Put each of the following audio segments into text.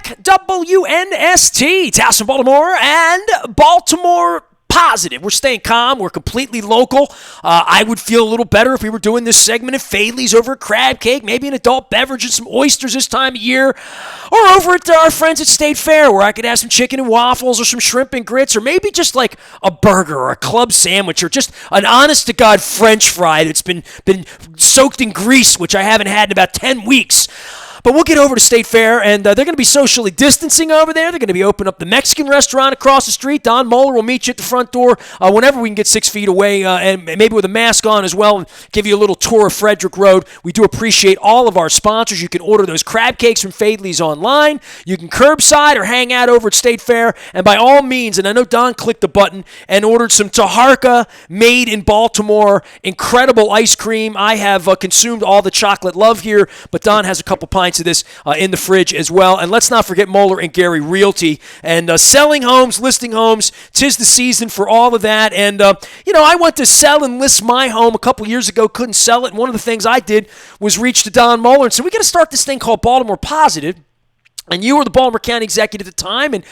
back. WNST, Towson, Baltimore, and Baltimore Positive. We're staying calm. We're completely local. I would feel a little better if we were doing this segment at Faidley's over at Crab Cake, maybe an adult beverage and some oysters this time of year, or over at our friends at State Fair where I could have some chicken and waffles or some shrimp and grits, or maybe just like a burger or a club sandwich or just an honest-to-God French fry that's been soaked in grease, which I haven't had in about 10 weeks. But we'll get over to State Fair, and they're going to be socially distancing over there. They're going to be opening up the Mexican restaurant across the street. Don Moeller will meet you at the front door whenever we can get 6 feet away, and maybe with a mask on as well, and give you a little tour of Frederick Road. We do appreciate all of our sponsors. You can order those crab cakes from Faidley's online. You can curbside or hang out over at State Fair. And by all means, and I know Don clicked the button and ordered some Taharka made in Baltimore, incredible ice cream. I have consumed all the chocolate love here, but Don has a couple pints of this in the fridge as well. And let's not forget Moeller and Gary Realty and selling homes, listing homes. 'Tis the season for all of that. And I went to sell and list my home a couple years ago, couldn't sell it, and one of the things I did was reach to Don Moeller and say, we got to start this thing called Baltimore Positive. And you were the Baltimore County executive at the time, and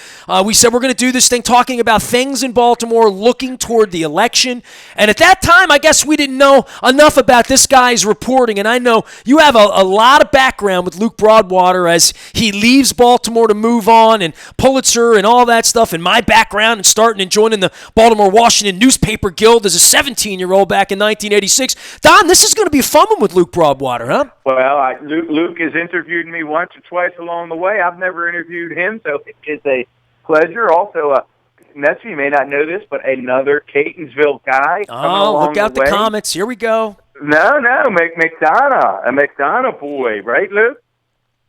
we said we're going to do this thing talking about things in Baltimore, looking toward the election. And at that time, I guess we didn't know enough about this guy's reporting. And I know you have a lot of background with Luke Broadwater as he leaves Baltimore to move on, and Pulitzer and all that stuff, and my background and starting and joining the Baltimore Washington Newspaper Guild as a 17-year-old back in 1986. Don, this is going to be a fun one with Luke Broadwater, huh? Well, Luke has interviewed me once or twice along the way. I've never interviewed him, so it's a pleasure. Also, Nessie, you may not know this, but another Catonsville guy. Oh, look out the comments. Here we go. No, McDonough, a McDonough boy, right, Luke?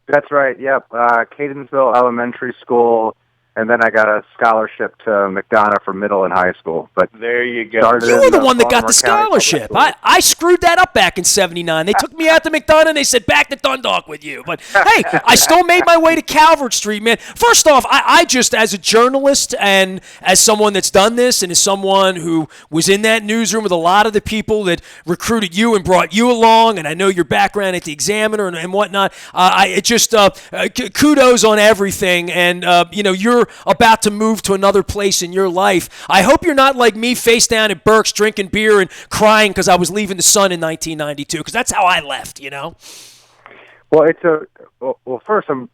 That's right, yep. Catonsville Elementary School, and then I got a scholarship to McDonough for middle and high school. But there you go. You were the one that got the scholarship. I screwed that up back in '79. They took me out to McDonough and they said, back to Dundalk with you. But, hey, I still made my way to Calvert Street, man. First off, I just, as a journalist and as someone that's done this and as someone who was in that newsroom with a lot of the people that recruited you and brought you along, and I know your background at the Examiner and whatnot, kudos on everything. And, you're about to move to another place in your life. I hope you're not like me, face down at Burke's, drinking beer and crying because I was leaving the Sun in 1992, because that's how I left, Well, first, I'm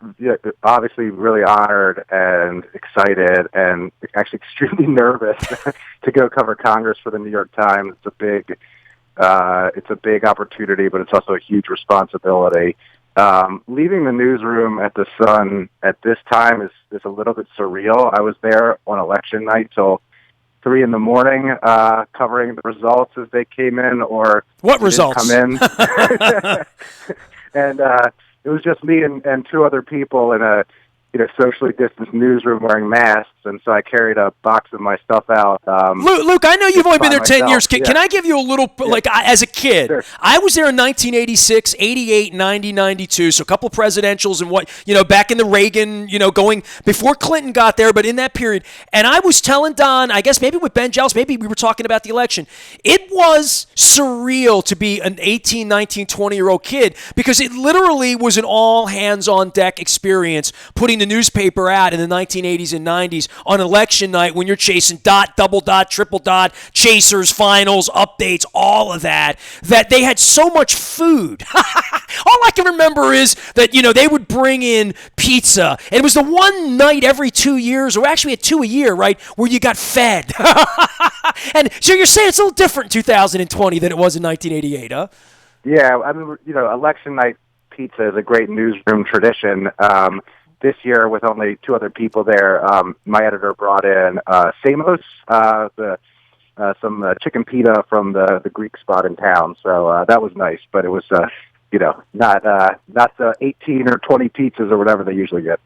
obviously really honored and excited and actually extremely nervous to go cover Congress for the New York Times. It's a big opportunity, but it's also a huge responsibility. Leaving the newsroom at the Sun at this time is a little bit surreal. I was there on election night till 3 a.m, covering the results as they came in, or what results come in. And it was just me and two other people in a socially distanced newsroom wearing masks, and so I carried a box of my stuff out. Luke, I know you've only been there 10 years. Yeah. Can I give you a little, as a kid, Sure. I was there in 1986, 88, 90, 92, so a couple presidentials and back in the Reagan, going before Clinton got there, but in that period. And I was telling Don, I guess maybe with Ben Jealous, maybe we were talking about the election. It was surreal to be an 18, 19, 20-year-old kid, because it literally was an all-hands-on-deck experience, putting the newspaper out in the 1980s and 90s on election night when you're chasing dot, double dot, triple dot, chasers, finals, updates, all of that they had so much food. All I can remember is that, they would bring in pizza, and it was the one night every 2 years, or actually at 2 a year, right, where you got fed. And so you're saying it's a little different in 2020 than it was in 1988, huh? Yeah, I mean, election night pizza is a great newsroom tradition. This year, with only two other people there, my editor brought in Samos, some chicken pita from the Greek spot in town. So that was nice, but it was, not the 18 or 20 pizzas or whatever they usually get.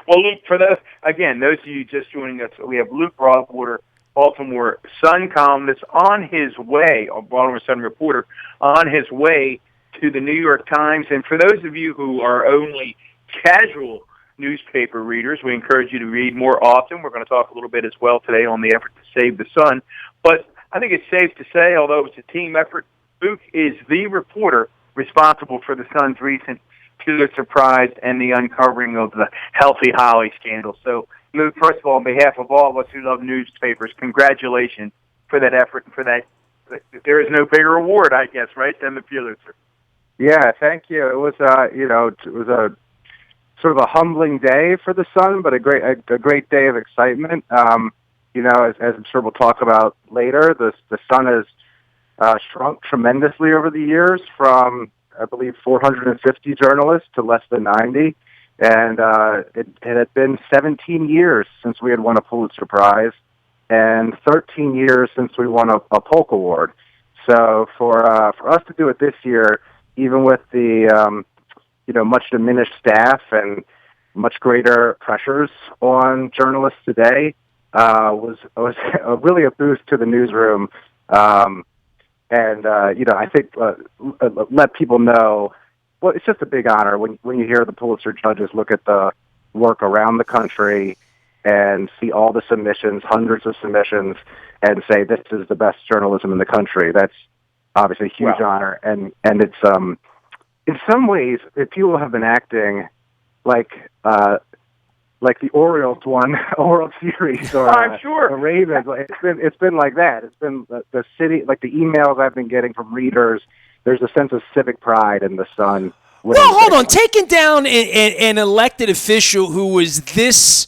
Well, Luke, for those of you just joining us, we have Luke Broadwater, Baltimore Sun columnist, on his way, or Baltimore Sun reporter, on his way to the New York Times. And for those of you who are only casual newspaper readers, we encourage you to read more often. We're going to talk a little bit as well today on the effort to save the Sun. But I think it's safe to say, although it's a team effort, Luke is the reporter responsible for the Sun's recent Pulitzer Prize and the uncovering of the Healthy Holly scandal. So, Luke, first of all, on behalf of all of us who love newspapers, congratulations for that effort and for that. There is no bigger award, I guess, right, than the Pulitzer. Yeah, thank you. It was, it was a sort of a humbling day for the Sun, but a great day of excitement. As I'm sure we'll talk about later, the Sun has shrunk tremendously over the years from, I believe, 450 journalists to less than 90. And it had been 17 years since we had won a Pulitzer Prize and 13 years since we won a Polk Award. So for us to do it this year, even with the much diminished staff and much greater pressures on journalists today, was really a boost to the newsroom. I think let people know. Well, it's just a big honor when you hear the Pulitzer judges look at the work around the country and see all the submissions, hundreds of submissions, and say this is the best journalism in the country. That's obviously a huge honor, and it's in some ways people have been acting like the Orioles won a World Series or I'm sure the Ravens. It's been like that. It's been the city, like the emails I've been getting from readers. There's a sense of civic pride in the Sun. Well, hold on. Taking down an elected official who was this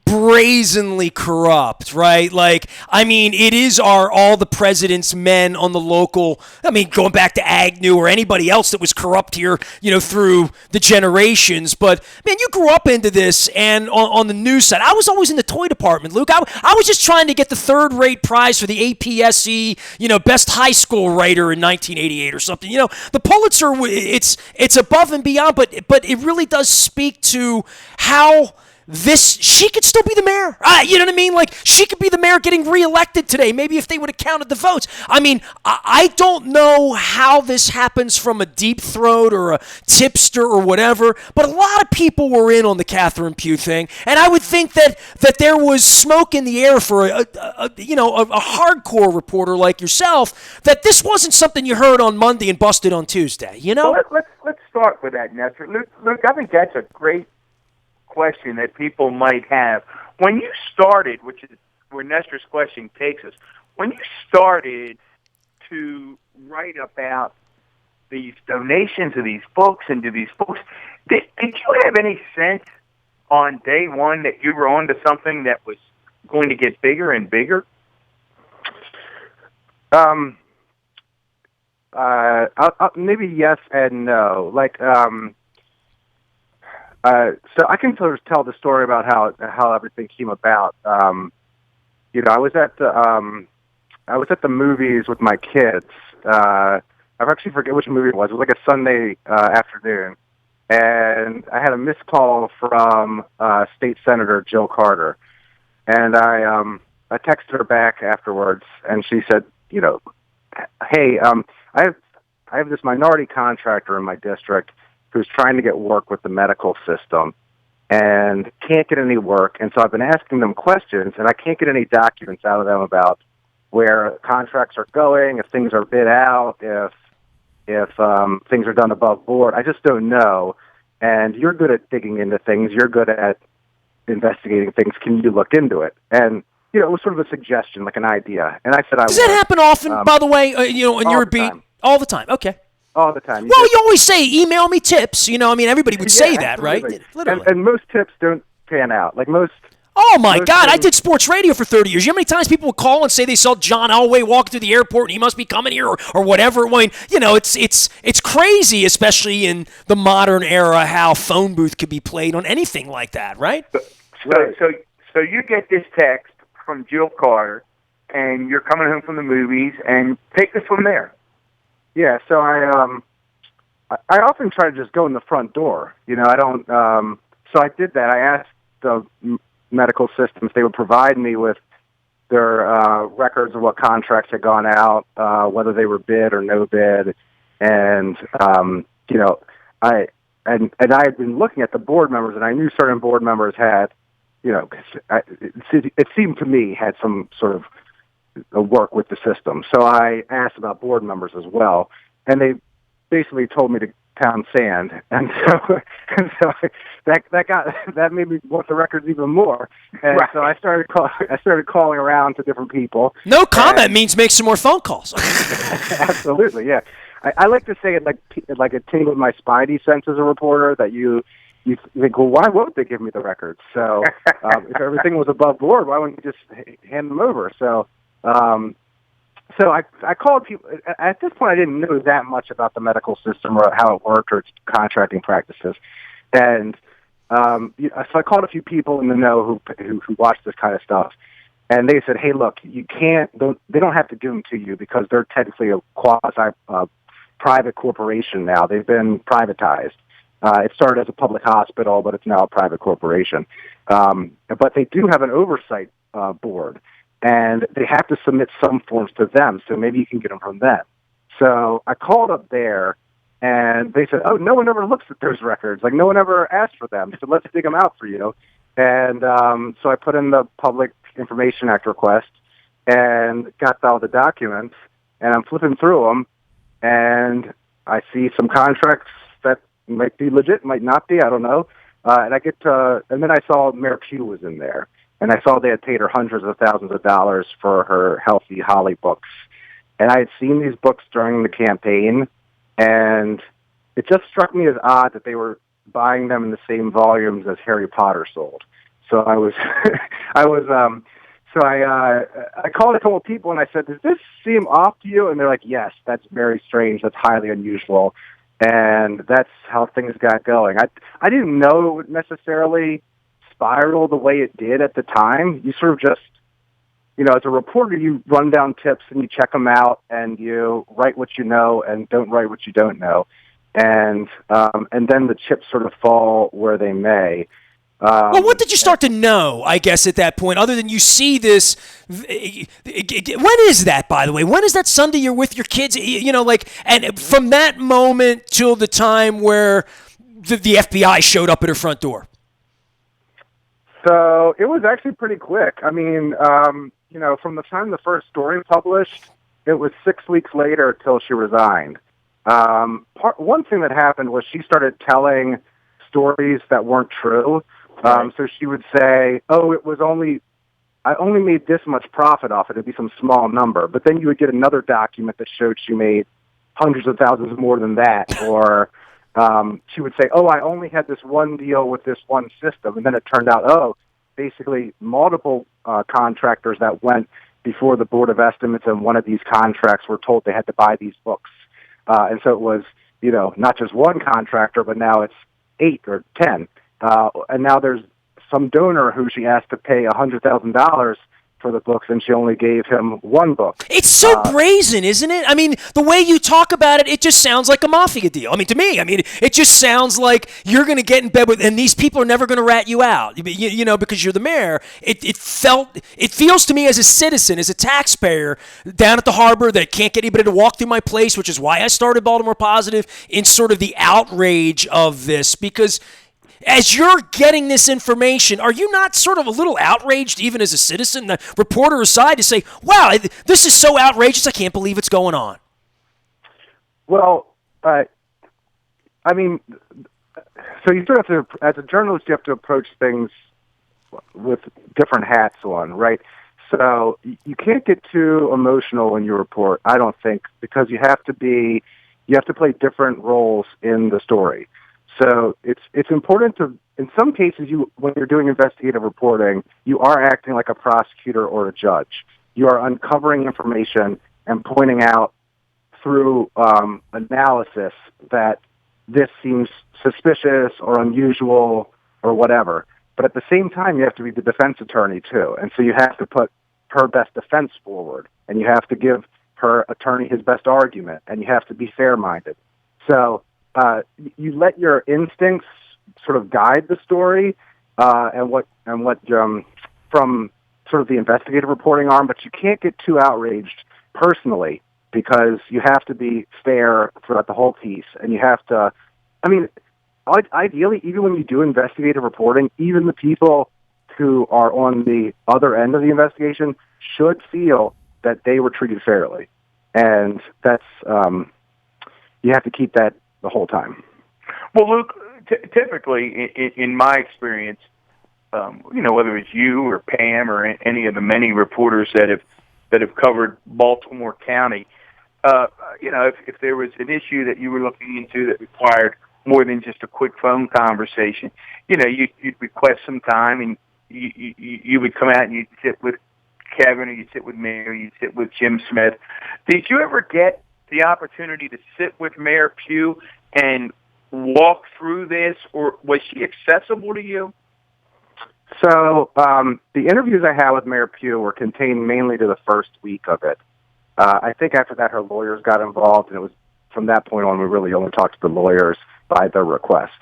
brazenly corrupt, right? Like, I mean, it is all the president's men on the local, I mean, going back to Agnew or anybody else that was corrupt here, through the generations. But, man, you grew up into this, and on the news side, I was always in the toy department, Luke. I was just trying to get the third-rate prize for the APSE, best high school writer in 1988 or something. The Pulitzer, it's above and beyond, but it really does speak to how she could still be the mayor. You know what I mean? Like, she could be the mayor getting reelected today, maybe if they would have counted the votes. I mean, I don't know how this happens from a deep throat or a tipster or whatever, but a lot of people were in on the Catherine Pugh thing, and I would think that there was smoke in the air for a hardcore reporter like yourself, that this wasn't something you heard on Monday and busted on Tuesday, Well, let's start with that, Nestor. Luke, I think that's a great question that people might have. When you started, which is where Nestor's question takes us, when you started to write about these donations of these books and to these books, did you have any sense on day one that you were onto something that was going to get bigger and bigger? Maybe yes and no. So I can sort of tell the story about how everything came about. I was at the movies with my kids. I actually forget which movie it was. It was like a Sunday afternoon, and I had a missed call from State Senator Jill Carter, and I texted her back afterwards, and she said, hey, I have this minority contractor in my district who's trying to get work with the medical system and can't get any work. And so I've been asking them questions, and I can't get any documents out of them about where contracts are going, if things are bid out, if things are done above board. I just don't know. And you're good at digging into things. You're good at investigating things. Can you look into it? And, it was sort of a suggestion, like an idea. And I said, Does that happen often, by the way, in your beat? All the time. Okay. All the time. You always say, email me tips. Everybody would say that, absolutely. Right? Literally. And most tips don't pan out. Like most. Oh, my God. I did sports radio for 30 years. You know how many times people would call and say they saw John Elway walking through the airport and he must be coming here or whatever? I mean, it's crazy, especially in the modern era, how phone booth could be played on anything like that, right? So you get this text from Jill Carter, and you're coming home from the movies, and take us from there. Yeah, so I often try to just go in the front door. I don't. So I did that. I asked the medical system if they would provide me with their records of what contracts had gone out, whether they were bid or no bid, and I had been looking at the board members, and I knew certain board members had, it seemed to me had some sort of work with the system. So I asked about board members as well, and they basically told me to pound sand, and so that made me want the records even more. And Right. so I started calling around to different people. No comment means make some more phone calls. Absolutely, yeah. I like to say it like it tingled my spidey sense as a reporter that you think, well, why won't they give me the records? So if everything was above board, why wouldn't you just hand them over? So I called people. At this point, I didn't know that much about the medical system or how it worked or its contracting practices. And so I called a few people in the know who watch this kind of stuff. And they said, hey, look, you can't, they don't have to give them to you because they're technically a quasi-private corporation now. They've been privatized. It started as a public hospital, but it's now a private corporation. But they do have an oversight board, and they have to submit some forms to them, so maybe you can get them from them. So I called up there, and they said, oh, no one ever looks at those records. Like, no one ever asked for them, so let's dig them out for you. And so I put in the Public Information Act request and got all the documents, and I'm flipping through them, and I see some contracts that might be legit, might not be, I don't know. And then I saw Mayor Pugh was in there, and I saw they had paid her hundreds of thousands of dollars for her Healthy Holly books. And I had seen these books during the campaign, and it just struck me as odd that they were buying them in the same volumes as Harry Potter sold. So I called a couple of people and I said, does this seem off to you? And they're like, yes, that's very strange. That's highly unusual. And that's how things got going. I didn't know it would necessarily spiral the way it did at the time. You sort of just, as a reporter, you run down tips and you check them out and you write what you know and don't write what you don't know. And then the chips sort of fall where they may. Well, what did you start to know, I guess, at that point, other than you see this? When is that, by the way? When is that Sunday you're with your kids? And from that moment till the time where the FBI showed up at her front door? So it was actually pretty quick. I mean, from the time the first story published, it was 6 weeks later till she resigned. One thing that happened was she started telling stories that weren't true. So she would say, oh, I only made this much profit off it. It'd be some small number. But then you would get another document that showed she made hundreds of thousands more than that. Or she would say, oh, I only had this one deal with this one system. And then it turned out, basically multiple contractors that went before the Board of Estimates and one of these contracts were told they had to buy these books. And so it was, not just one contractor, but now it's 8 or 10. And now there's some donor who she asked to pay $100,000 for the books, and she only gave him one book. It's so brazen, isn't it? I mean, the way you talk about it, it just sounds like a mafia deal. I mean, to me, it just sounds like you're going to get in bed with, and these people are never going to rat you out, because you're the mayor. It feels to me as a citizen, as a taxpayer down at the harbor that can't get anybody to walk through my place, which is why I started Baltimore Positive, in sort of the outrage of this, because as you're getting this information, are you not sort of a little outraged, even as a citizen, the reporter aside, to say, wow, this is so outrageous, I can't believe it's going on? Well, so you sort of have to, as a journalist, you have to approach things with different hats on, right? So you can't get too emotional when you report, I don't think, because you have to play different roles in the story. So it's important to, in some cases, when you're doing investigative reporting, you are acting like a prosecutor or a judge. You are uncovering information and pointing out through analysis that this seems suspicious or unusual or whatever. But at the same time, you have to be the defense attorney too, and so you have to put her best defense forward, and you have to give her attorney his best argument, and you have to be fair-minded. So you let your instincts sort of guide the story, and what from sort of the investigative reporting arm, but you can't get too outraged personally because you have to be fair throughout the whole piece, and you have to. Ideally, even when you do investigative reporting, even the people who are on the other end of the investigation should feel that they were treated fairly, and that's you have to keep that the whole time. Well, Luke, typically, in my experience, whether it's you or Pam or any of the many reporters that have covered Baltimore County, if there was an issue that you were looking into that required more than just a quick phone conversation, you'd request some time, and you would come out and you'd sit with Kevin, or you'd sit with me, or you'd sit with Jim Smith. Did you ever get the opportunity to sit with Mayor Pugh and walk through this, or was she accessible to you? So the interviews I had with Mayor Pugh were contained mainly to the first week of it. I think after that her lawyers got involved, and it was from that point on we really only talked to the lawyers by their request.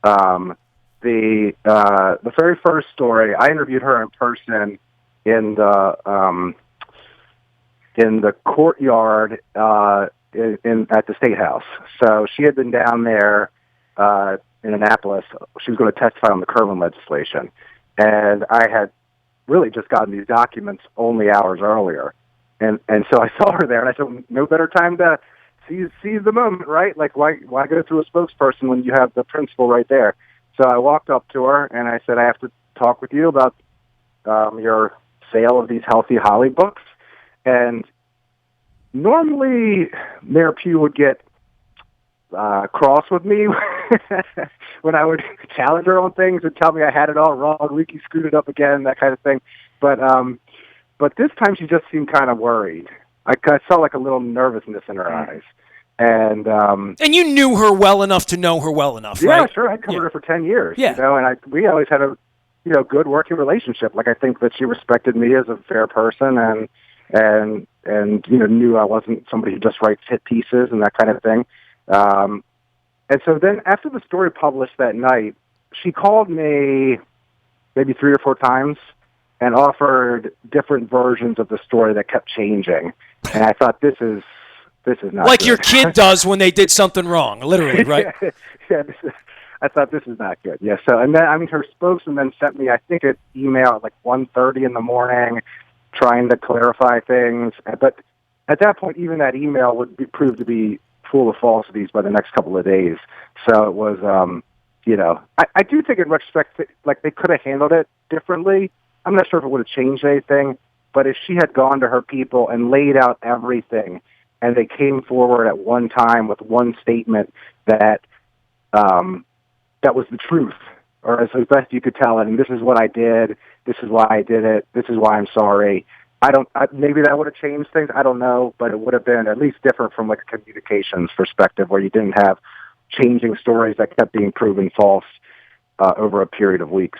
The very first story, I interviewed her in person in the courtyard at the State House. So she had been down there in Annapolis. She was going to testify on the Kerwin legislation. And I had really just gotten these documents only hours earlier. And so I saw her there, and I said, no better time to seize the moment, right? Like, why go through a spokesperson when you have the principal right there? So I walked up to her, and I said, I have to talk with you about your sale of these Healthy Holly books. And normally Mayor Pugh would get cross with me when I would challenge her on things and tell me I had it all wrong, Leaky screwed it up again, that kind of thing. But this time she just seemed kind of worried. I saw like a little nervousness in her eyes. And you knew her well enough to know her well enough, right? Yeah, sure. I covered her for 10 years, and we always had a good working relationship. Like, I think that she respected me as a fair person and knew I wasn't somebody who just writes hit pieces and that kind of thing. And so then after the story published that night, she called me maybe 3 or 4 times and offered different versions of the story that kept changing. And I thought, this is not like good. Your kid does when they did something wrong, literally, right? I thought, this is not good. Yeah. So, and then, her spokesman then sent me, I think, an email at like 1:30 in the morning trying to clarify things. But at that point, even that email would prove to be full of falsities by the next couple of days. So it was, I do think in retrospect, like, they could have handled it differently. I'm not sure if it would have changed anything, but if she had gone to her people and laid out everything, and they came forward at one time with one statement that was the truth, or as best you could tell it, and this is what I did, this is why I did it, this is why I'm sorry. Maybe that would have changed things. I don't know, but it would have been at least different from like a communications perspective, where you didn't have changing stories that kept being proven false over a period of weeks.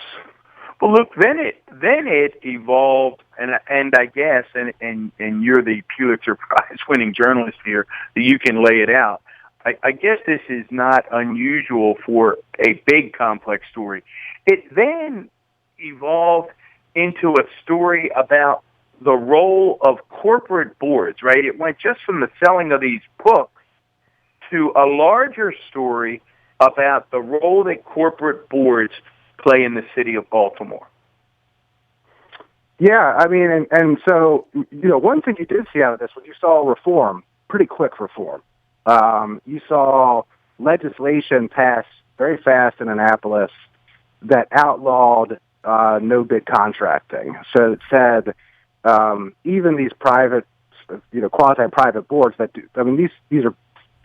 Well, look, then it evolved, and I guess, and you're the Pulitzer Prize winning journalist here, that you can lay it out. I guess this is not unusual for a big complex story. It then evolved into a story about the role of corporate boards, right? It went just from the selling of these books to a larger story about the role that corporate boards play in the city of Baltimore. Yeah, and so, one thing you did see out of this was you saw reform, pretty quick reform. You saw legislation pass very fast in Annapolis that outlawed no-bid contracting. So it said even these private, quasi-private boards that do, these are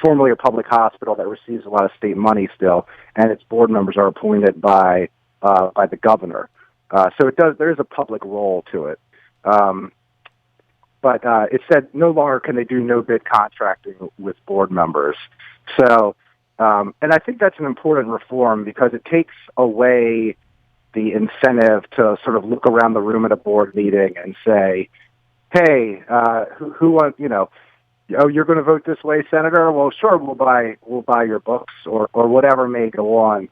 formerly a public hospital that receives a lot of state money still, and its board members are appointed by the governor. So there is a public role to it. But it said no longer can they do no-bid contracting with board members. So, and I think that's an important reform because it takes away the incentive to sort of look around the room at a board meeting and say, hey, who wants, you're going to vote this way, Senator? Well, sure, we'll buy your books or whatever may go on.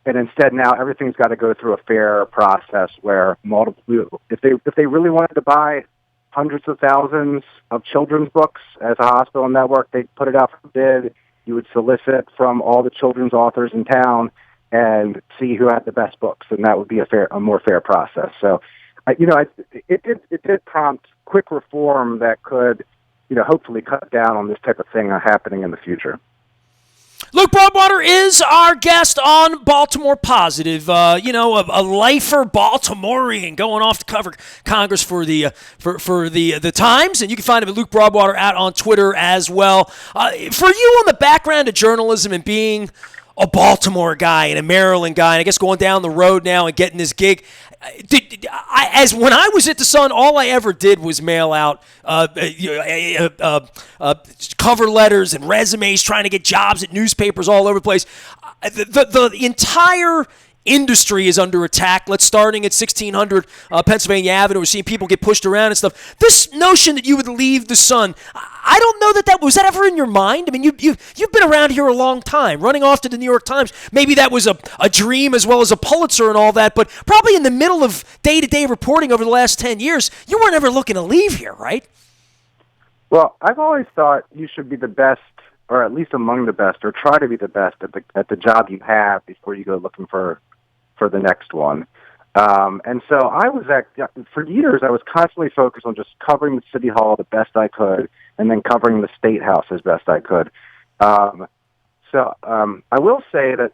And instead now everything's got to go through a fair process where if they really wanted to buy hundreds of thousands of children's books as a hospital network, they'd put it out for bid. You would solicit from all the children's authors in town and see who had the best books, and that would be a more fair process. So, it did prompt quick reform that could, hopefully cut down on this type of thing happening in the future. Luke Broadwater is our guest on Baltimore Positive. A lifer Baltimorean going off to cover Congress for the Times, and you can find him at Luke Broadwater on Twitter as well. For you, on the background of journalism and being a Baltimore guy and a Maryland guy, and I guess going down the road now and getting this gig. As when I was at the Sun, all I ever did was mail out cover letters and resumes, trying to get jobs at newspapers all over the place. The entire industry is under attack. Let's starting at 1600 Pennsylvania Avenue. We're seeing people get pushed around and stuff. This notion that you would leave the Sun, I don't know that was that ever in your mind. I mean, you've been around here a long time, running off to the New York Times. Maybe that was a dream as well as a Pulitzer and all that, but probably in the middle of day-to-day reporting over the last 10 years, you weren't ever looking to leave here, right? Well, I've always thought you should be the best, or at least among the best, or try to be the best at the job you have before you go looking for the next one. And so I was for years, I was constantly focused on just covering the City Hall the best I could, and then covering the State House as best I could. I will say that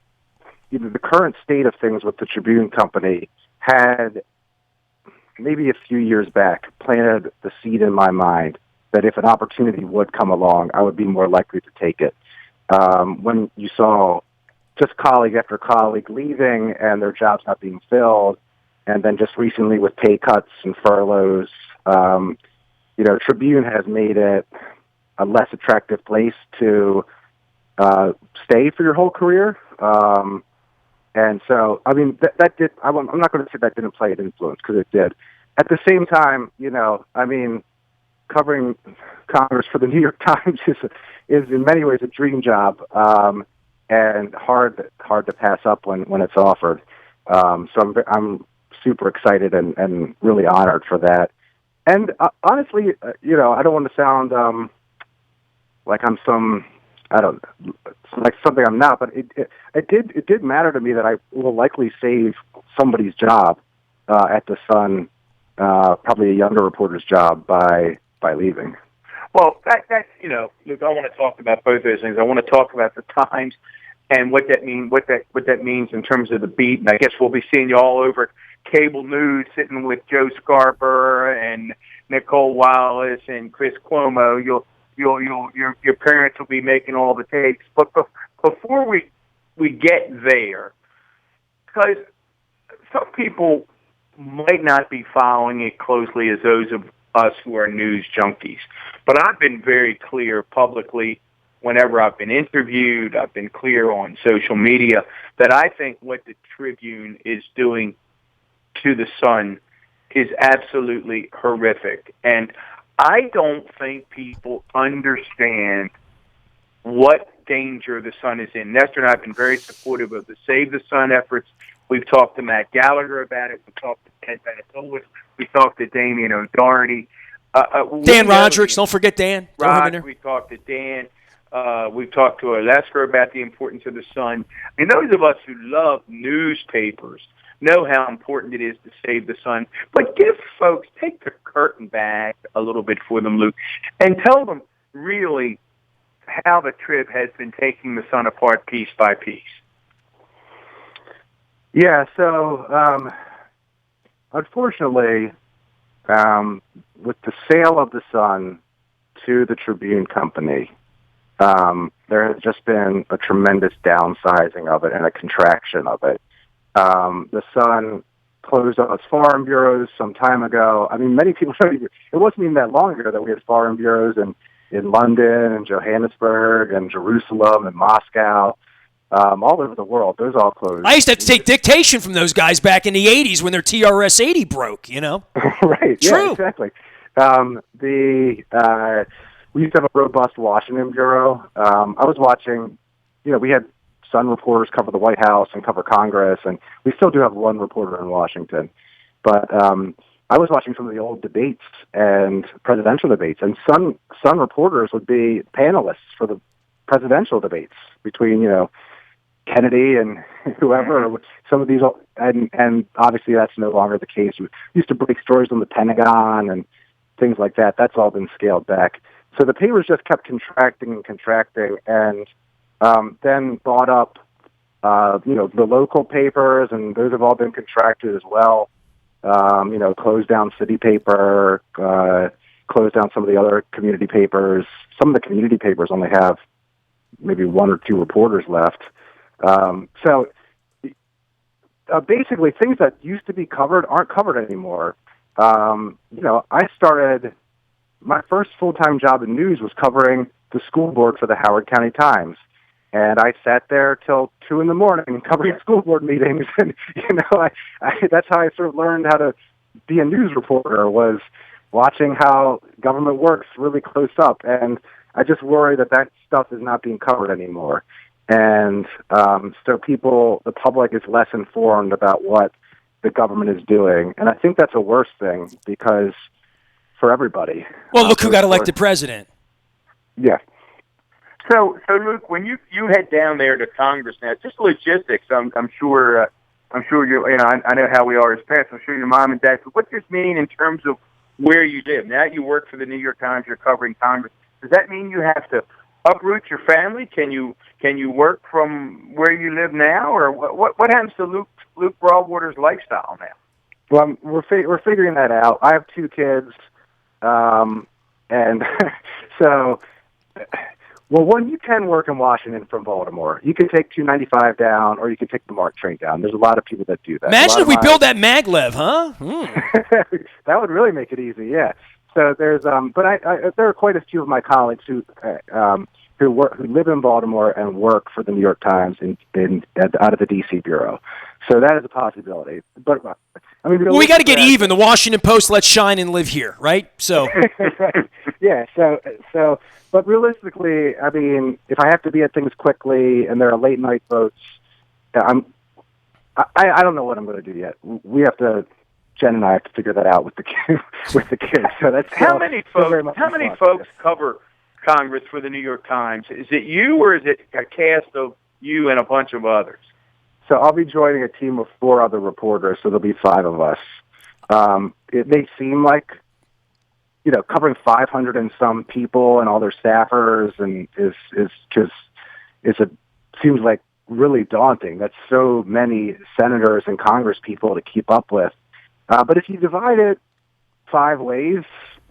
the current state of things with the Tribune Company had, maybe a few years back, planted the seed in my mind that if an opportunity would come along, I would be more likely to take it. When you saw just colleague after colleague leaving and their jobs not being filled, and then just recently with pay cuts and furloughs, Tribune has made it a less attractive place to stay for your whole career. And so, I mean, that did. I'm not going to say that didn't play an influence, because it did. At the same time, covering Congress for the New York Times is in many ways a dream job, and hard to pass up when it's offered. So I'm super excited and really honored for that. And honestly, I don't want to sound like I'm like something I'm not, but it did matter to me that I will likely save somebody's job at the Sun, probably a younger reporter's job by leaving. Well, that's Luke, I want to talk about both those things. I want to talk about the Times and what that means in terms of the beat. And I guess we'll be seeing you all over cable news, sitting with Joe Scarborough and Nicole Wallace and Chris Cuomo. Your parents will be making all the tapes. But before we get there, because some people might not be following it closely as those of us who are news junkies. But I've been very clear publicly whenever I've been interviewed, I've been clear on social media that I think what the Tribune is doing to the Sun is absolutely horrific. And I don't think people understand what danger the Sun is in. Nestor and I have been very supportive of the Save the Sun efforts. We've talked to Matt Gallagher about it. We've talked to Ted Benatolis. We talked to Damien O'Doherty. Dan Roderick. Don't forget Dan. We talked to Dan. We've talked to Olesker about the importance of the Sun. I mean, those of us who love newspapers know how important it is to save the Sun. But give folks, take the curtain back a little bit for them, Luke, and tell them really how the Trib has been taking the Sun apart piece by piece. Yeah, so unfortunately, with the sale of the Sun to the Tribune Company, there has just been a tremendous downsizing of it and a contraction of it. The Sun closed all its foreign bureaus some time ago. I mean, many people it wasn't even that long ago that we had foreign bureaus in London and Johannesburg and Jerusalem and Moscow. All over the world. Those all closed. I used to have to take dictation from those guys back in the 80s when their TRS-80 broke, Right, True. Yeah, exactly. We used to have a robust Washington bureau. I was watching, we had Sun reporters cover the White House and cover Congress, and we still do have one reporter in Washington. But I was watching some of the old debates and presidential debates, and Sun reporters would be panelists for the presidential debates between, Kennedy and whoever, some of these, and obviously that's no longer the case. We used to break stories on the Pentagon and things like that. That's all been scaled back. So the papers just kept contracting, and then bought up, the local papers, and those have all been contracted as well. Closed down City Paper, closed down some of the other community papers. Some of the community papers only have maybe one or two reporters left. Basically, things that used to be covered aren't covered anymore. I started my first full-time job in news was covering the school board for the Howard County Times. And I sat there till 2 a.m. covering school board meetings. And, that's how I sort of learned how to be a news reporter, was watching how government works really close up. And I just worry that stuff is not being covered anymore. And so the public is less informed about what the government is doing. And I think that's a worse thing because for everybody. Well, look who got elected president. Yeah. So Luke, when you head down there to Congress now, just logistics. I'm sure you. I know how we are as parents. I'm sure your mom and dad. So what does this mean in terms of where you live? Now you work for the New York Times. You're covering Congress. Does that mean you have to uproot your family? Can you work from where you live now, or what happens to Luke Broadwater's lifestyle now? Well, we're figuring that out. I have 2 kids, and so. Well, one, you can work in Washington from Baltimore. You can take 295 down, or you can take the MARC train down. There's a lot of people that do that. Imagine if we build that maglev, huh? That would really make it easy, yeah. So there's, but there are quite a few of my colleagues who live in Baltimore and work for the New York Times out of the D.C. bureau. So that is a possibility. But I mean, we got to get even. The Washington Post lets shine and live here, right? So, yeah. So, but realistically, I mean, if I have to be at things quickly and there are late night votes, I don't know what I'm going to do yet. We have to. Jen and I have to figure that out with the kids. So that's how many folks cover Congress for the New York Times? Is it you, or is it a cast of you and a bunch of others? So I'll be joining a team of 4 other reporters, so there'll be 5 of us. It may seem like, covering 500 and some people and all their staffers and seems like really daunting. That's so many senators and Congress people to keep up with. But if you divide it 5 ways,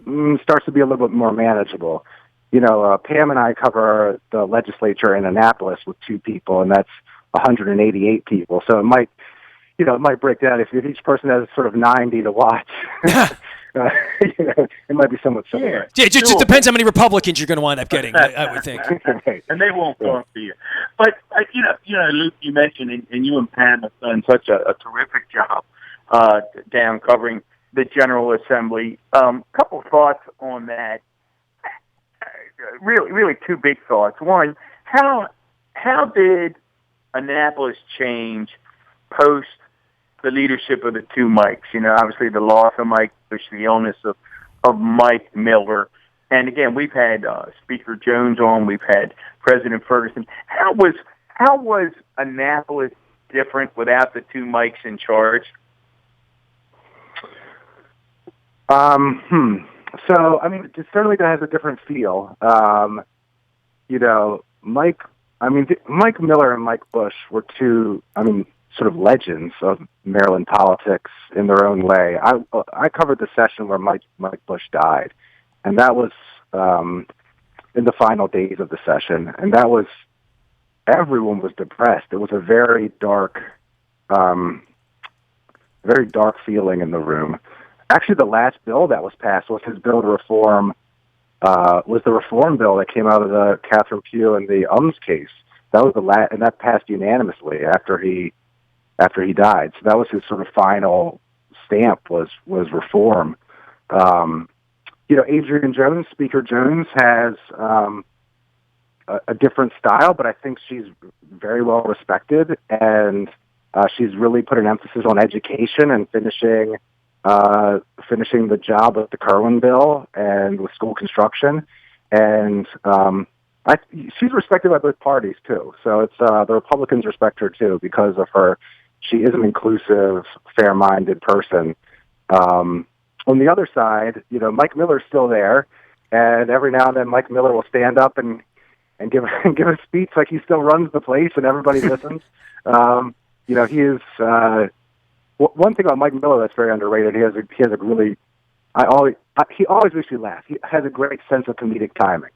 it starts to be a little bit more manageable. Pam and I cover the legislature in Annapolis with 2 people, and that's 188 people. So it might break down if each person has sort of 90 to watch. It might be somewhat similar. Yeah, it just depends how many Republicans you're going to wind up getting, I would think. And they won't talk to you. But, Luke, you mentioned, and you and Pam have done such a terrific job down covering the General Assembly. Couple thoughts on that. Really 2 big thoughts. One, how did Annapolis change post the leadership of the 2 Mikes? Obviously the loss of Mike Bush, the illness of Mike Miller. And again, we've had Speaker Jones on, we've had President Ferguson. How was Annapolis different without the 2 Mikes in charge? So, I mean, it certainly has a different feel. Mike Miller and Mike Bush were 2, sort of legends of Maryland politics in their own way. I covered the session where Mike Bush died, and that was in the final days of the session, and that was, everyone was depressed. It was a very dark feeling in the room. Actually, the last bill that was passed was his bill to reform, was the reform bill that came out of the Catherine Pugh and the UMS case. That was and that passed unanimously after he died. So that was his sort of final stamp was reform. Adrian Jones, Speaker Jones, has a different style, but I think she's very well respected, and she's really put an emphasis on education and finishing the job with the Kerwin bill and with school construction, and she's respected by both parties too. So it's the Republicans respect her too because of her. She is an inclusive, fair-minded person. On the other side, Mike Miller's still there, and every now and then Mike Miller will stand up and and give give a speech like he still runs the place and everybody listens. He is one thing about Mike Miller that's very underrated. He has a really he always makes you laugh. He has a great sense of comedic timing.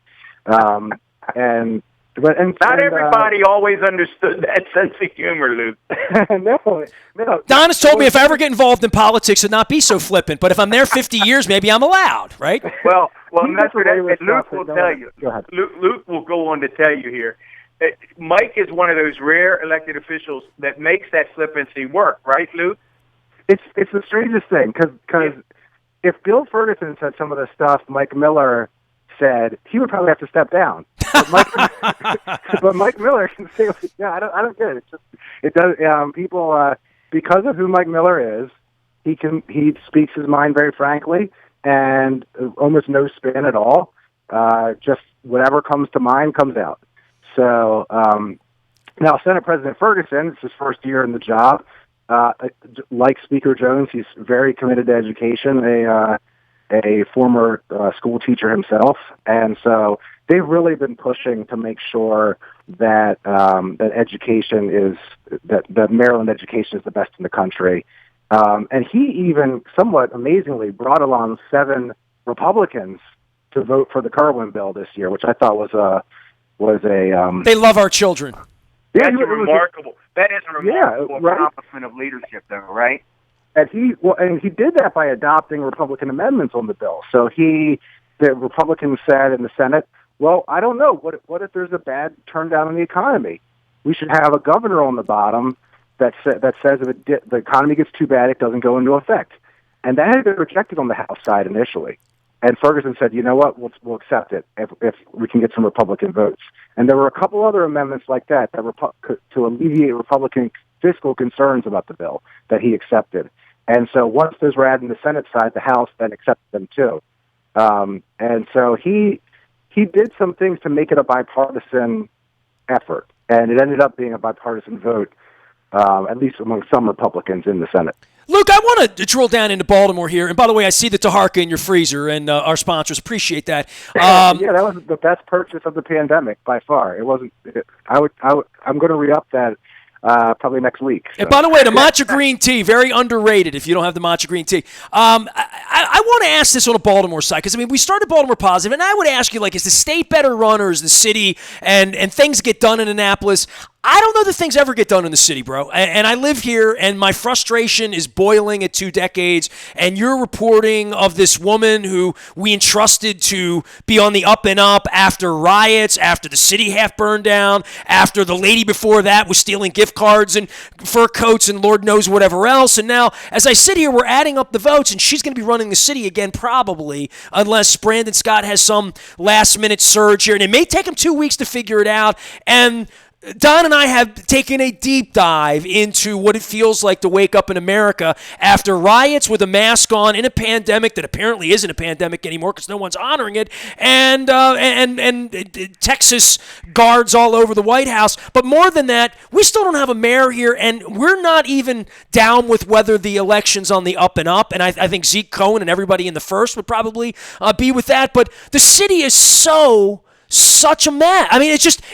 Not everybody always understood that sense of humor, Luke. No. Don has told me if I ever get involved in politics, to not be so flippant. But if I'm there 50 years, maybe I'm allowed, right? Well, that's what Luke will tell you. Go ahead. Luke will go on to tell you here. Mike is one of those rare elected officials that makes that flippancy work, right, Luke? It's the strangest thing because if Bill Ferguson said some of the stuff Mike Miller said, he would probably have to step down. But Mike Miller can say, "Yeah, I don't get it. It does. People because of who Mike Miller is, he speaks his mind very frankly and almost no spin at all. Just whatever comes to mind comes out. So now, Senate President Ferguson, it's his first year in the job. Like Speaker Jones, he's very committed to education. A former school teacher himself, and so they've really been pushing to make sure that that education is that Maryland education is the best in the country. And he even, somewhat amazingly, brought along 7 Republicans to vote for the Kerwin bill this year, which I thought was a They love our children. Yeah, that's remarkable. That is a remarkable accomplishment of leadership, though, right? And he did that by adopting Republican amendments on the bill. So the Republicans said in the Senate, well, I don't know. What if there's a bad turn down in the economy? We should have a governor on the bottom that says if the economy gets too bad, it doesn't go into effect. And that had been rejected on the House side initially. And Ferguson said, you know what, we'll accept it if we can get some Republican votes. And there were a couple other amendments like that to alleviate Republican fiscal concerns about the bill that he accepted. And so once those were added in the Senate side, the House then accepted them too. And so he did some things to make it a bipartisan effort, and it ended up being a bipartisan vote, at least among some Republicans in the Senate. Luke, I want to drill down into Baltimore here. And by the way, I see the Taharka in your freezer, and our sponsors appreciate that. Yeah, that was the best purchase of the pandemic by far. It wasn't. I'm going to re-up that probably next week. So. And by the way, the matcha green tea, very underrated if you don't have the matcha green tea. I want to ask this on a Baltimore side, because, we started Baltimore Positive, and I would ask you, is the state better run or is the city, and things get done in Annapolis? I don't know that things ever get done in the city, bro. And I live here, and my frustration is boiling at 2 decades. And you're reporting of this woman who we entrusted to be on the up and up after riots, after the city half burned down, after the lady before that was stealing gift cards and fur coats and Lord knows whatever else. And now, as I sit here, we're adding up the votes, and she's going to be running the city again probably, unless Brandon Scott has some last-minute surge here. And it may take him 2 weeks to figure it out. And Don and I have taken a deep dive into what it feels like to wake up in America after riots with a mask on in a pandemic that apparently isn't a pandemic anymore because no one's honoring it, and Texas guards all over the White House. But more than that, we still don't have a mayor here, and we're not even down with whether the election's on the up and up. And I think Zeke Cohen and everybody in the first would probably be with that. But the city is such a mess.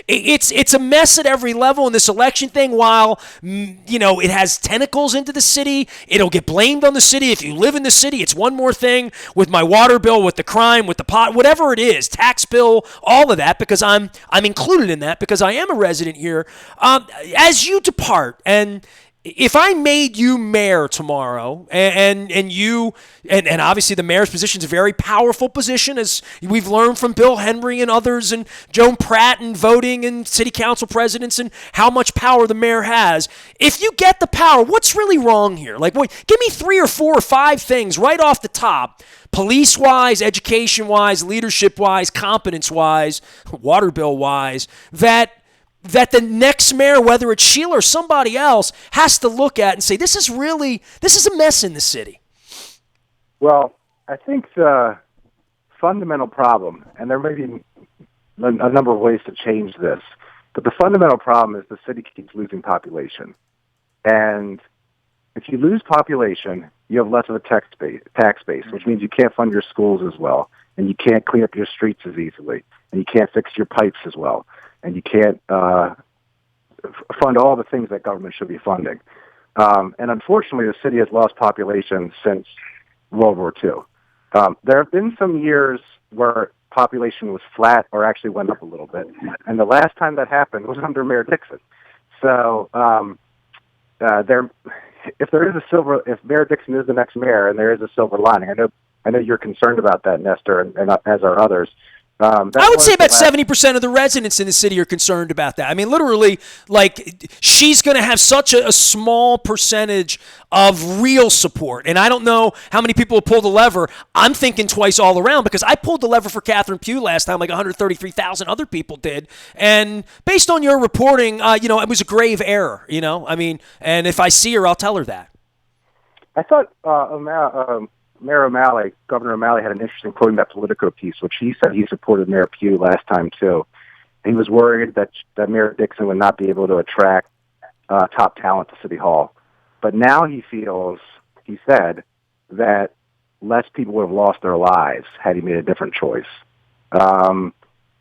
It's a mess at every level in this election thing. While it has tentacles into the city, it'll get blamed on the city. If you live in the city, it's one more thing with my water bill, with the crime, with the pot, whatever it is, tax bill, all of that, because I'm included in that because I am a resident here. As you depart, and if I made you mayor tomorrow, and obviously the mayor's position is a very powerful position, as we've learned from Bill Henry and others, and Joan Pratt, and voting and city council presidents, and how much power the mayor has. If you get the power, what's really wrong here? Give me 3 or 4 or 5 things right off the top, police-wise, education-wise, leadership-wise, competence-wise, water bill-wise, that the next mayor, whether it's Sheila or somebody else, has to look at and say, this is a mess in the city. Well, I think the fundamental problem, and there may be a number of ways to change this, but the fundamental problem is the city keeps losing population. And if you lose population, you have less of a tax base, which means you can't fund your schools as well. and you can't clean up your streets as easily, and you can't fix your pipes as well, and you can't fund all the things that government should be funding. And unfortunately, the city has lost population since World War II. There have been some years where population was flat or actually went up a little bit, and the last time that happened was under Mayor Dixon. So if Mayor Dixon is the next mayor, and there is a silver lining, I know you're concerned about that, Nestor, and as are others. I would say about 70% of the residents in the city are concerned about that. I mean, literally, like, she's going to have such a small percentage of real support. And I don't know how many people will pull the lever. I'm thinking twice all around, because I pulled the lever for Catherine Pugh last time, like 133,000 other people did. And based on your reporting, it was a grave error, I mean, and if I see her, I'll tell her that. I thought Mayor O'Malley, Governor O'Malley, had an interesting quote in that Politico piece, which he said he supported Mayor Pugh last time, too. He was worried that Mayor Dixon would not be able to attract top talent to City Hall. But now he said, that less people would have lost their lives had he made a different choice. I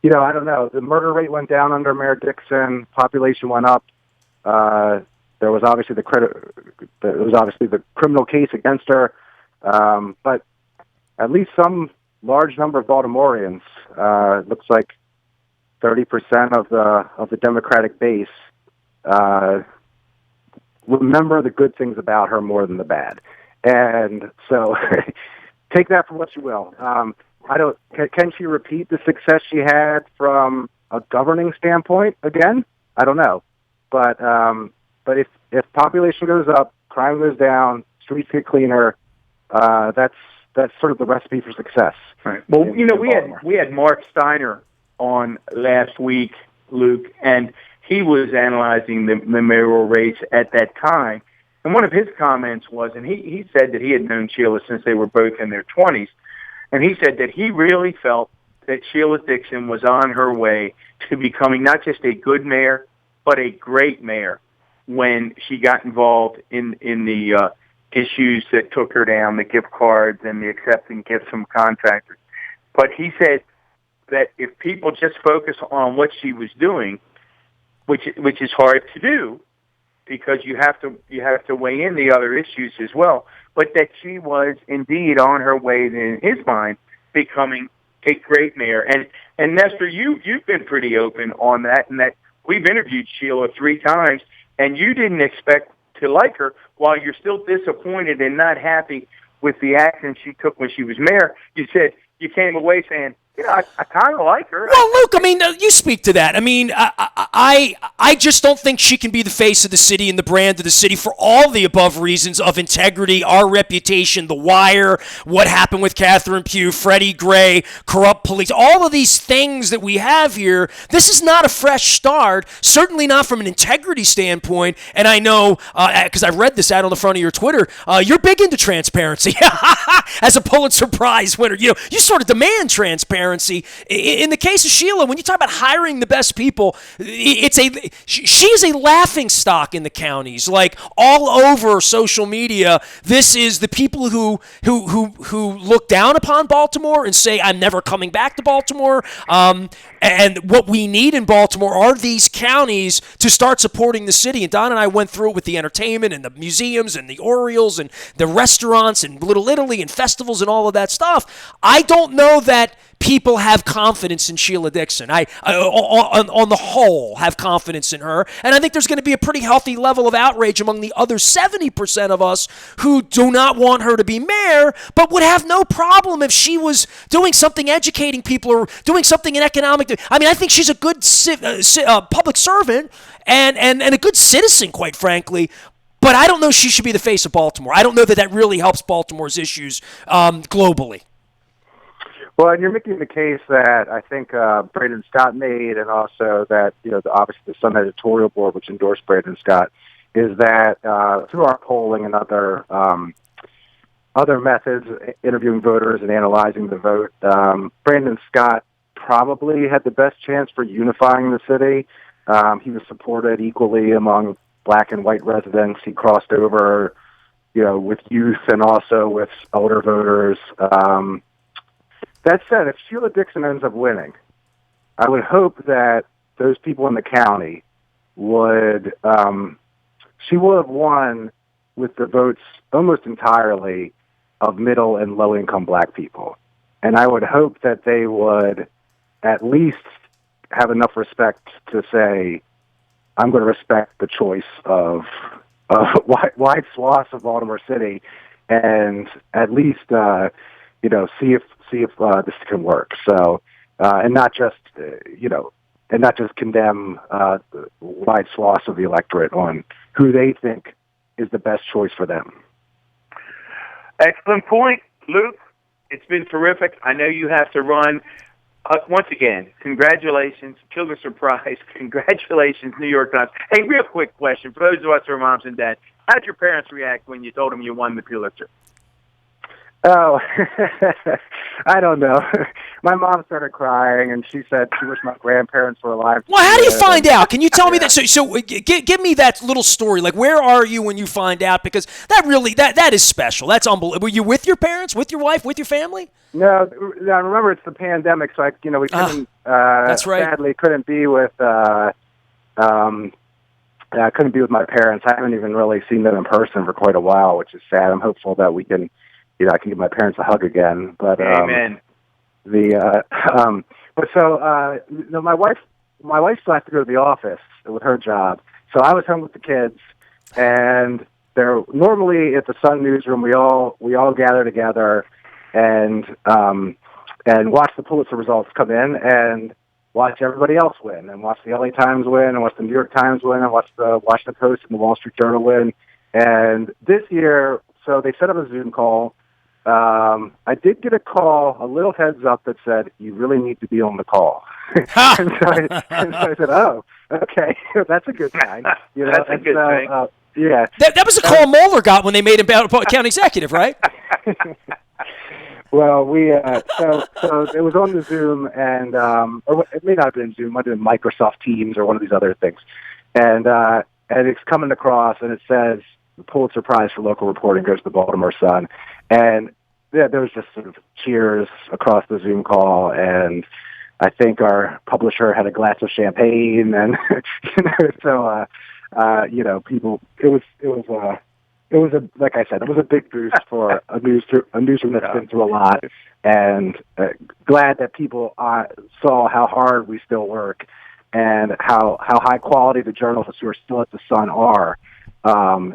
don't know. The murder rate went down under Mayor Dixon. Population went up. There was obviously the criminal case against her. But at least some large number of Baltimoreans, looks like 30% of the Democratic base, remember the good things about her more than the bad. And so take that for what you will. Can she repeat the success she had from a governing standpoint again? I don't know. But if population goes up, crime goes down, streets get cleaner, that's sort of the recipe for success. Right. Well, we had Mark Steiner on last week, Luke, and he was analyzing the mayoral race at that time. And one of his comments was, and he said that he had known Sheila since they were both in their 20s, and he said that he really felt that Sheila Dixon was on her way to becoming not just a good mayor, but a great mayor when she got involved in the issues that took her down, the gift cards and the accepting gifts from contractors. But he said that if people just focus on what she was doing, which is hard to do because you have to weigh in the other issues as well, but that she was indeed on her way, in his mind, becoming a great mayor. And Nestor, you've been pretty open on that, and that we've interviewed Sheila 3 times, and you didn't expect to like her, while you're still disappointed and not happy with the action she took when she was mayor. You said you came away saying, I kind of like her. Well, Luke, I mean, you speak to that. I mean, I just don't think she can be the face of the city and the brand of the city for all the above reasons of integrity, our reputation, The Wire, what happened with Catherine Pugh, Freddie Gray, corrupt police, all of these things that we have here. This is not a fresh start, certainly not from an integrity standpoint. And I know, because I read this ad on the front of your Twitter, you're big into transparency. As a Pulitzer Prize winner, you sort of demand transparency. In the case of Sheila, when you talk about hiring the best people, she is a laughing stock in the counties. Like all over social media, this is the people who look down upon Baltimore and say, "I'm never coming back to Baltimore." And what we need in Baltimore are these counties to start supporting the city. And Don and I went through it with the entertainment and the museums and the Orioles and the restaurants and Little Italy and festivals and all of that stuff. I don't know that people have confidence in Sheila Dixon. I on the whole, have confidence in her. And I think there's going to be a pretty healthy level of outrage among the other 70% of us who do not want her to be mayor, but would have no problem if she was doing something educating people or doing something in economic. I mean, I think she's a good public servant and a good citizen, quite frankly. But I don't know she should be the face of Baltimore. I don't know that really helps Baltimore's issues globally. Well, and you're making the case that I think Brandon Scott made, and also that obviously the Sun editorial board, which endorsed Brandon Scott, is that through our polling and other methods, interviewing voters and analyzing the vote, Brandon Scott probably had the best chance for unifying the city. He was supported equally among black and white residents. He crossed over, with youth and also with older voters. That said, if Sheila Dixon ends up winning, I would hope that those people in the county would, she would have won with the votes almost entirely of middle and low-income black people. And I would hope that they would at least have enough respect to say, I'm going to respect the choice of wide swaths of Baltimore City, and at least see if this can work. So and not just condemn wide swaths of the electorate on who they think is the best choice for them. Excellent point, Luke. It's been terrific. I know you have to run. Once again, congratulations. Killer surprise. Congratulations, New York Times. Hey, real quick question. For those of us who are moms and dads, how did your parents react when you told them you won the Pulitzer? Oh, I don't know. My mom started crying, and she said she wished my grandparents were alive. Well, how do you find out? Can you tell me that? So give me that little story. Like, where are you when you find out? Because that really, that is special. That's unbelievable. Were you with your parents, with your wife, with your family? No, remember it's the pandemic, so we couldn't. That's right. Sadly, couldn't be with. I couldn't be with my parents. I haven't even really seen them in person for quite a while, which is sad. I'm hopeful that we can. I can give my parents a hug again. But amen. My wife still has to go to the office with her job, so I was home with the kids, and they're normally at the Sun newsroom. We all gather together and watch the Pulitzer results come in and watch everybody else win, and watch the LA Times win, and watch the New York Times win, and watch the Washington Post and the Wall Street Journal win. And this year, so they set up a Zoom call. I did get a little heads up that said, you really need to be on the call. and so I said, oh, okay, that's a good sign. That's a good thing. Yeah. That was a call Mueller got when they made him county executive, right? Well, so it was on the Zoom, and or it may not have been Zoom, it might have been Microsoft Teams or one of these other things. And it's coming across, and it says, the Pulitzer Prize for local reporting goes to the Baltimore Sun. And there was just sort of cheers across the Zoom call, and I think our publisher had a glass of champagne, and people. It was like I said, it was a big boost for a newsroom that's been through a lot, and glad that people saw how hard we still work, and how high quality the journalists who are still at the Sun are, and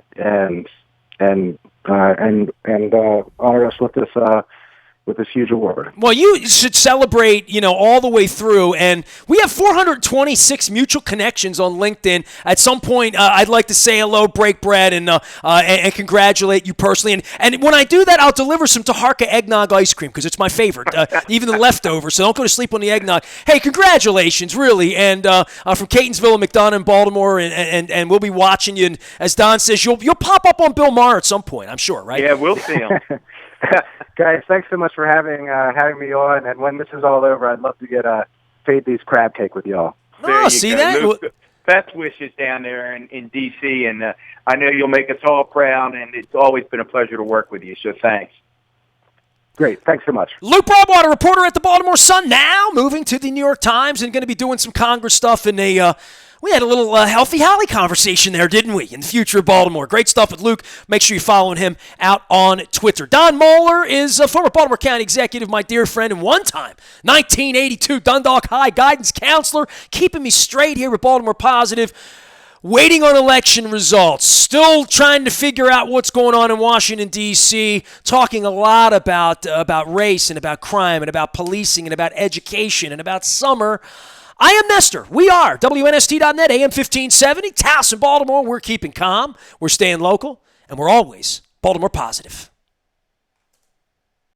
honor us with this huge award. Well, you should celebrate, all the way through. And we have 426 mutual connections on LinkedIn. At some point, I'd like to say hello, break bread, and congratulate you personally. And when I do that, I'll deliver some Taharka eggnog ice cream because it's my favorite, even the leftovers. So don't go to sleep on the eggnog. Hey, congratulations, really. And from Catonsville and McDonough and Baltimore, and we'll be watching you. And as Don says, you'll pop up on Bill Maher at some point, I'm sure, right? Yeah, we'll see him. Guys, thanks so much for having me on. And when this is all over, I'd love to get a Fade These crab cake with y'all. Oh, see go. that? Luke, best wishes down there in D.C., and I know you'll make us all proud, and it's always been a pleasure to work with you, so thanks. Great. Thanks so much. Luke Broadwater, reporter at the Baltimore Sun, now moving to the New York Times and going to be doing some Congress stuff in we had a little Healthy Holly conversation there, didn't we, in the future of Baltimore. Great stuff with Luke. Make sure you're following him out on Twitter. Don Moeller is a former Baltimore County executive, my dear friend, and one-time 1982 Dundalk High guidance counselor, keeping me straight here with Baltimore Positive. Waiting on election results, still trying to figure out what's going on in Washington, D.C., talking a lot about race and about crime and about policing and about education and about summer. I am Nestor. We are WNST.net, AM 1570, Towson, Baltimore. We're keeping calm, we're staying local, and we're always Baltimore Positive.